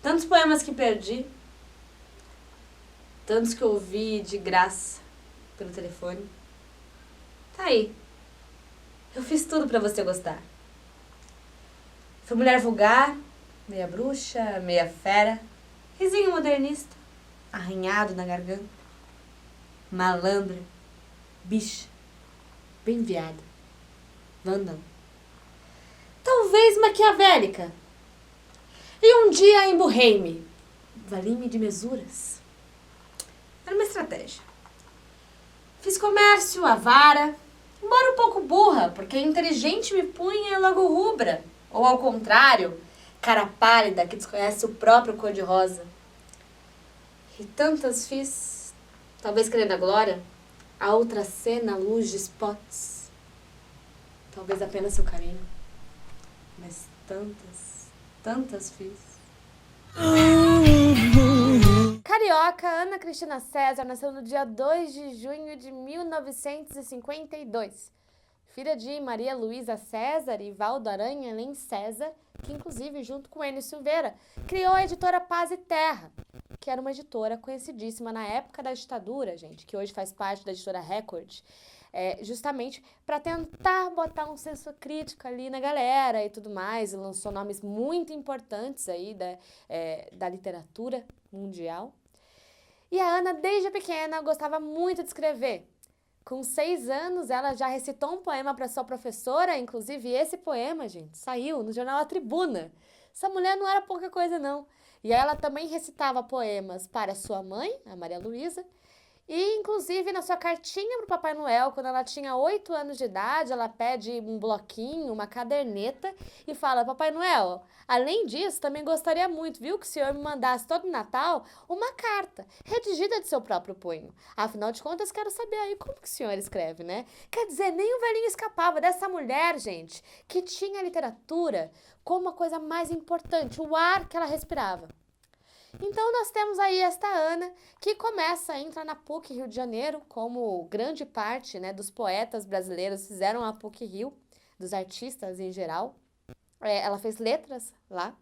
Tantos poemas que perdi, tantos que eu ouvi de graça pelo telefone. Tá aí. Eu fiz tudo pra você gostar. Fui mulher vulgar, meia bruxa, meia fera, risinho modernista, arranhado na garganta, malandra, bicha, bem viada, vândala, talvez maquiavélica. E um dia emburrei-me, vali-me de mesuras. Era uma estratégia. Fiz comércio, avara, embora um pouco burra, porque inteligente me punha logo rubra. Ou ao contrário, cara pálida que desconhece o próprio cor-de-rosa. E tantas fiz, talvez querendo a glória, a outra cena à luz de spots. Talvez apenas seu carinho. Mas tantas fiz. Carioca Ana Cristina César nasceu no dia 2 de junho de 1952. Filha de Maria Luísa César e Valdo Aranha Lins César, que inclusive, junto com Enio Silveira, criou a editora Paz e Terra, que era uma editora conhecidíssima na época da ditadura, gente, que hoje faz parte da editora Record, justamente para tentar botar um senso crítico ali na galera e tudo mais, e lançou nomes muito importantes aí da literatura mundial. E a Ana, desde pequena, gostava muito de escrever. Com 6 anos, ela já recitou um poema para sua professora, inclusive esse poema, gente, saiu no jornal A Tribuna. Essa mulher não era pouca coisa, não. E ela também recitava poemas para sua mãe, a Maria Luísa, e, inclusive, na sua cartinha para o Papai Noel, quando ela tinha 8 anos de idade, ela pede um bloquinho, uma caderneta e fala: Papai Noel, além disso, também gostaria muito, viu, que o senhor me mandasse todo Natal uma carta redigida de seu próprio punho. Afinal de contas, quero saber aí como que o senhor escreve, né? Quer dizer, nem o velhinho escapava dessa mulher, gente, que tinha a literatura como a coisa mais importante, o ar que ela respirava. Então, nós temos aí esta Ana, que começa a entrar na PUC Rio de Janeiro, como grande parte, né, dos poetas brasileiros fizeram a PUC Rio, dos artistas em geral. Ela fez letras lá.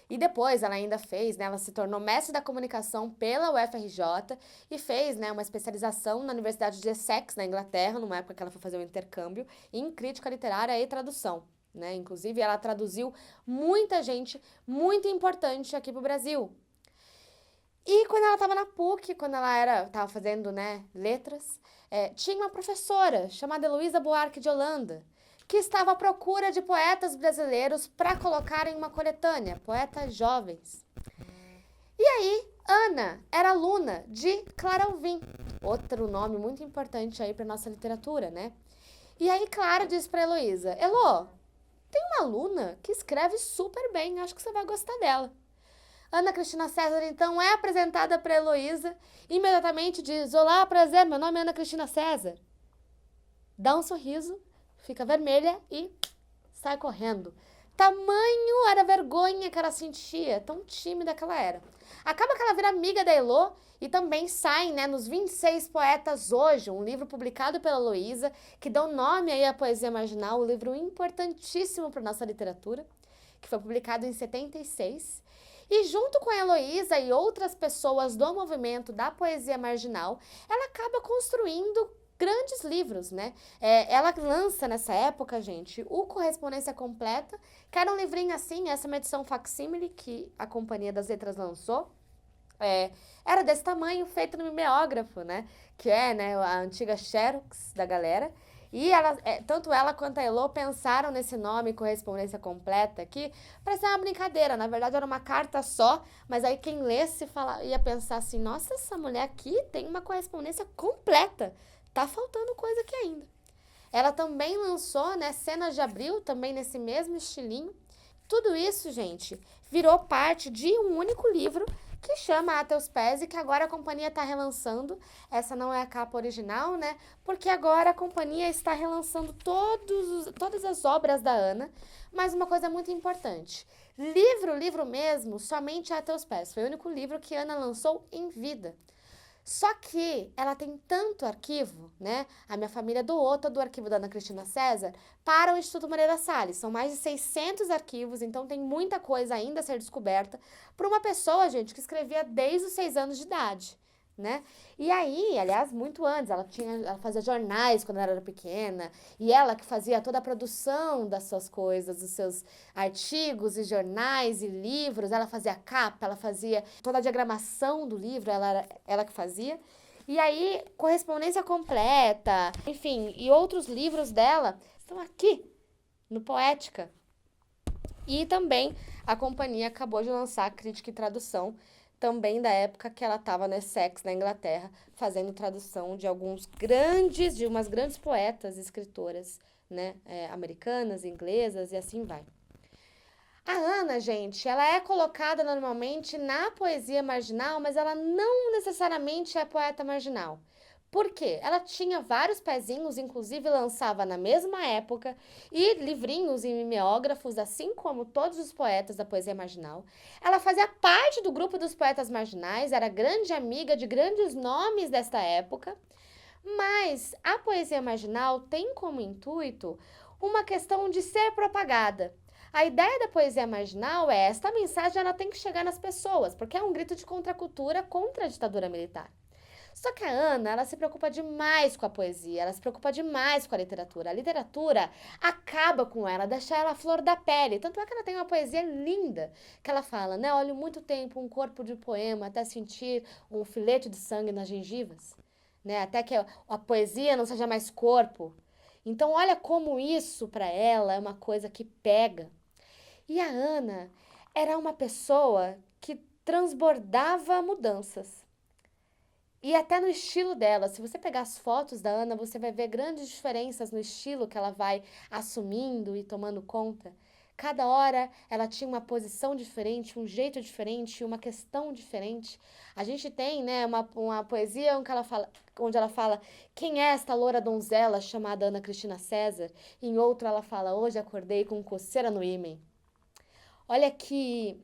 E depois ela ainda fez, né, ela se tornou mestre da comunicação pela UFRJ e fez, né, uma especialização na Universidade de Essex, na Inglaterra, numa época que ela foi fazer um intercâmbio, em crítica literária e tradução. Né? Inclusive, ela traduziu muita gente muito importante aqui para o Brasil. E quando ela estava na PUC, quando ela estava fazendo, né, letras, tinha uma professora chamada Heloísa Buarque de Holanda, que estava à procura de poetas brasileiros para colocar em uma coletânea, poetas jovens. E aí, Ana era aluna de Clara Alvim, outro nome muito importante aí para nossa literatura, né? E aí Clara disse para Heloísa: Elô, tem uma aluna que escreve super bem, acho que você vai gostar dela. Ana Cristina César, então, é apresentada para Heloísa, imediatamente diz: olá, prazer, meu nome é Ana Cristina César. Dá um sorriso, fica vermelha e sai correndo. Tamanho era a vergonha que ela sentia, tão tímida que ela era. Acaba que ela vira amiga da Elô e também sai, né, nos 26 Poetas Hoje, um livro publicado pela Heloísa, que dá nome aí à poesia marginal, um livro importantíssimo para nossa literatura, que foi publicado em 76. E junto com a Heloísa e outras pessoas do movimento da poesia marginal, ela acaba construindo grandes livros, né? Ela lança nessa época, gente, o Correspondência Completa, que era um livrinho assim, essa é uma edição facsímile que a Companhia das Letras lançou. Era desse tamanho, feito no mimeógrafo, né? Que é, né, a antiga Xerox da galera. E tanto ela quanto a Elô pensaram nesse nome, Correspondência Completa, que parecia uma brincadeira. Na verdade, era uma carta só, mas aí quem lesse ia pensar assim: nossa, essa mulher aqui tem uma correspondência completa. Tá faltando coisa aqui ainda. Ela também lançou, né, Cenas de Abril, também nesse mesmo estilinho. Tudo isso, gente, virou parte de um único livro que chama A Teus Pés e que agora a companhia está relançando. Essa não é a capa original, né? Porque agora a companhia está relançando todas as obras da Ana. Mas uma coisa muito importante: livro mesmo, somente A Teus Pés. Foi o único livro que Ana lançou em vida. Só que ela tem tanto arquivo, né? A minha família doou todo o arquivo da Ana Cristina César para o Instituto Moreira Salles. São mais de 600 arquivos, então tem muita coisa ainda a ser descoberta por uma pessoa, gente, que escrevia desde os 6 anos de idade, né? E aí, aliás, muito antes, ela fazia jornais quando ela era pequena, e ela que fazia toda a produção das suas coisas, dos seus artigos e jornais e livros, ela fazia a capa, ela fazia toda a diagramação do livro, ela que fazia. E aí, correspondência completa, enfim, e outros livros dela estão aqui no Poética. E também a companhia acabou de lançar Crítica e Tradução, também da época que ela estava no Essex, na Inglaterra, fazendo tradução de de umas grandes poetas e escritoras, né, americanas, inglesas e assim vai. A Ana, gente, ela é colocada normalmente na poesia marginal, mas ela não necessariamente é poeta marginal. Por quê? Ela tinha vários pezinhos, inclusive lançava na mesma época, e livrinhos e mimeógrafos, assim como todos os poetas da poesia marginal. Ela fazia parte do grupo dos poetas marginais, era grande amiga de grandes nomes desta época, mas a poesia marginal tem como intuito uma questão de ser propagada. A ideia da poesia marginal é esta mensagem, ela tem que chegar nas pessoas, porque é um grito de contracultura contra a ditadura militar. Só que a Ana, ela se preocupa demais com a poesia, ela se preocupa demais com a literatura. A literatura acaba com ela, deixa ela à flor da pele. Tanto é que ela tem uma poesia linda, que ela fala, né? Olho muito tempo um corpo de poema até sentir um filete de sangue nas gengivas, né? Até que a poesia não seja mais corpo. Então, olha como isso para ela é uma coisa que pega. E a Ana era uma pessoa que transbordava mudanças. E até no estilo dela, se você pegar as fotos da Ana, você vai ver grandes diferenças no estilo que ela vai assumindo e tomando conta. Cada hora ela tinha uma posição diferente, um jeito diferente, uma questão diferente. A gente tem, né, uma poesia onde ela fala quem é esta loura donzela chamada Ana Cristina César? Em outra ela fala hoje acordei com coceira no ímen. Olha que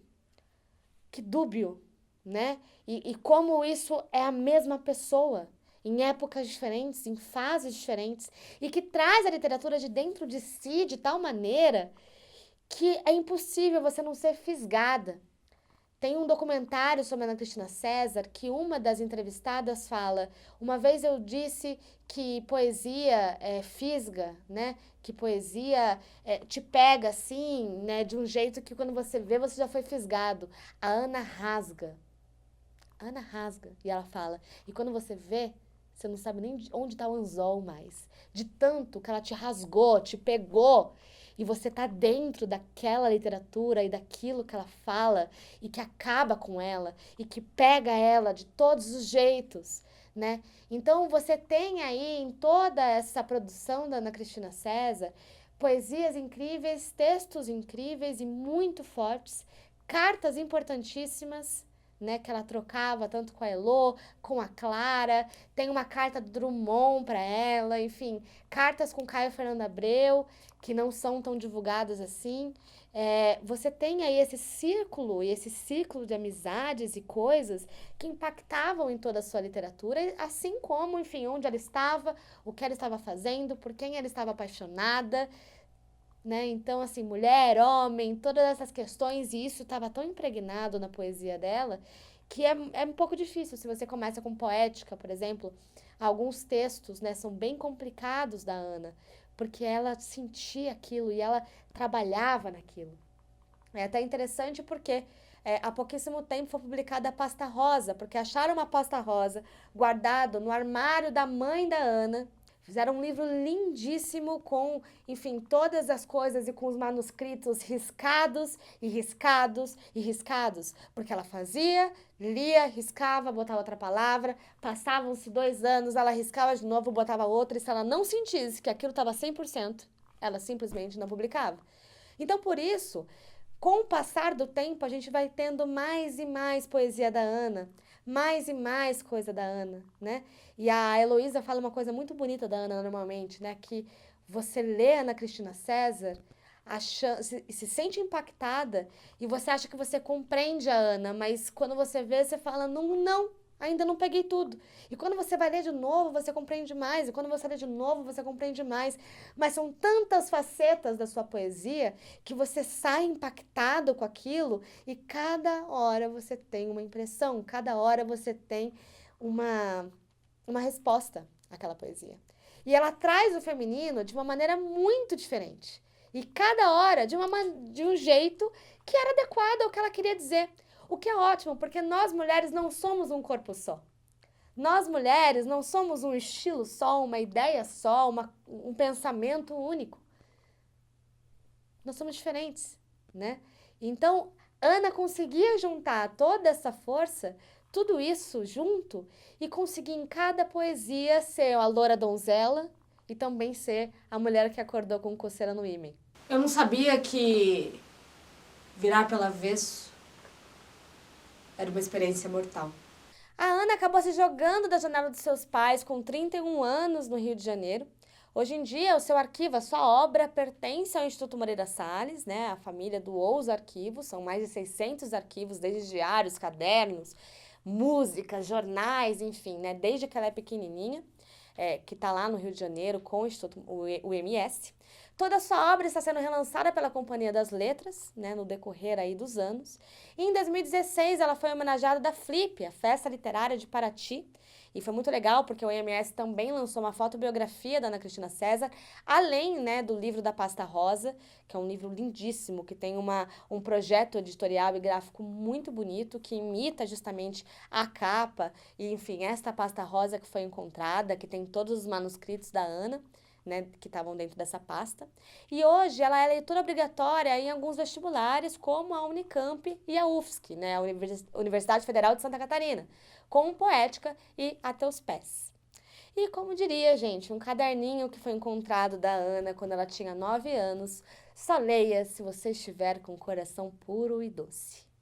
dúbio, né? E como isso é a mesma pessoa, em épocas diferentes, em fases diferentes, e que traz a literatura de dentro de si de tal maneira que é impossível você não ser fisgada. Tem um documentário sobre a Ana Cristina César que uma das entrevistadas fala: uma vez eu disse que poesia fisga, né? Que poesia te pega assim, né? De um jeito que quando você vê, você já foi fisgado. A Ana rasga. A Ana rasga. E ela fala: e quando você vê, você não sabe nem onde está o anzol mais. De tanto que ela te rasgou, te pegou. E você tá dentro daquela literatura e daquilo que ela fala e que acaba com ela e que pega ela de todos os jeitos, né? Então você tem aí em toda essa produção da Ana Cristina César poesias incríveis, textos incríveis e muito fortes, cartas importantíssimas, né, que ela trocava tanto com a Elô, com a Clara, tem uma carta do Drummond para ela, enfim, cartas com Caio Fernando Abreu, que não são tão divulgadas assim. Você tem aí esse círculo e esse ciclo de amizades e coisas que impactavam em toda a sua literatura, assim como, enfim, onde ela estava, o que ela estava fazendo, por quem ela estava apaixonada, né? Então, assim, mulher, homem, todas essas questões, e isso estava tão impregnado na poesia dela, que é um pouco difícil. Se você começa com poética, por exemplo, alguns textos, né, são bem complicados da Ana, porque ela sentia aquilo e ela trabalhava naquilo. É até interessante porque há pouquíssimo tempo foi publicada a Pasta Rosa, porque acharam uma pasta rosa guardado no armário da mãe da Ana. Fizeram um livro lindíssimo com, enfim, todas as coisas e com os manuscritos riscados e riscados e riscados. Porque ela fazia, lia, riscava, botava outra palavra, passavam-se 2 anos, ela riscava de novo, botava outra, e se ela não sentisse que aquilo estava 100%, ela simplesmente não publicava. Então, por isso, com o passar do tempo, a gente vai tendo mais e mais poesia da Ana, mais e mais coisa da Ana, né? E a Heloísa fala uma coisa muito bonita da Ana normalmente, né? Que você lê Ana Cristina César, se sente impactada e você acha que você compreende a Ana, mas quando você vê, você fala, não, não, ainda não peguei tudo. E quando você vai ler de novo, você compreende mais. E quando você lê de novo, você compreende mais. Mas são tantas facetas da sua poesia que você sai impactado com aquilo e cada hora você tem uma impressão, cada hora você tem uma resposta àquela poesia. E ela traz o feminino de uma maneira muito diferente. E cada hora de um jeito que era adequado ao que ela queria dizer. O que é ótimo, porque nós mulheres não somos um corpo só. Nós mulheres não somos um estilo só, uma ideia só, um pensamento único. Nós somos diferentes, né? Então, Ana conseguia juntar toda essa força, tudo isso junto, e conseguir em cada poesia ser a loura donzela e também ser a mulher que acordou com coceira no ímen. Eu não sabia que virar pelo avesso era uma experiência mortal. A Ana acabou se jogando da janela dos seus pais com 31 anos no Rio de Janeiro. Hoje em dia, o seu arquivo, a sua obra, pertence ao Instituto Moreira Salles, né? A família doou os arquivos, são mais de 600 arquivos, desde diários, cadernos, músicas, jornais, enfim, né? Desde que ela é pequenininha, que está lá no Rio de Janeiro com o Instituto, o MS. Toda a sua obra está sendo relançada pela Companhia das Letras, né, no decorrer aí dos anos. E em 2016, ela foi homenageada da Flip, a Festa Literária de Paraty. E foi muito legal, porque o EMS também lançou uma fotobiografia da Ana Cristina César, além, né, do livro da Pasta Rosa, que é um livro lindíssimo, que tem um projeto editorial e gráfico muito bonito, que imita justamente a capa e, enfim, esta Pasta Rosa que foi encontrada, que tem todos os manuscritos da Ana, né, que estavam dentro dessa pasta. E hoje ela é leitura obrigatória em alguns vestibulares, como a Unicamp e a UFSC, né, a Universidade Federal de Santa Catarina, com poética e A Teus Pés. E como diria, gente, um caderninho que foi encontrado da Ana quando ela tinha 9 anos, só leia se você estiver com o coração puro e doce.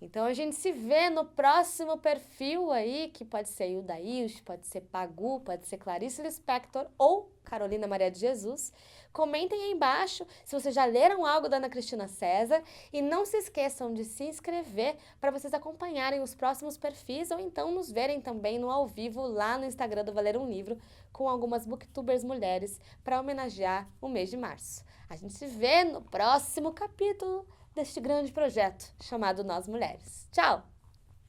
Então a gente se vê no próximo perfil aí, que pode ser Hilda Ilch, pode ser Pagu, pode ser Clarice Lispector ou Carolina Maria de Jesus. Comentem aí embaixo se vocês já leram algo da Ana Cristina César e não se esqueçam de se inscrever para vocês acompanharem os próximos perfis ou então nos verem também no ao vivo lá no Instagram do Valer um Livro com algumas booktubers mulheres para homenagear o mês de março. A gente se vê no próximo capítulo deste grande projeto chamado Nós Mulheres. Tchau!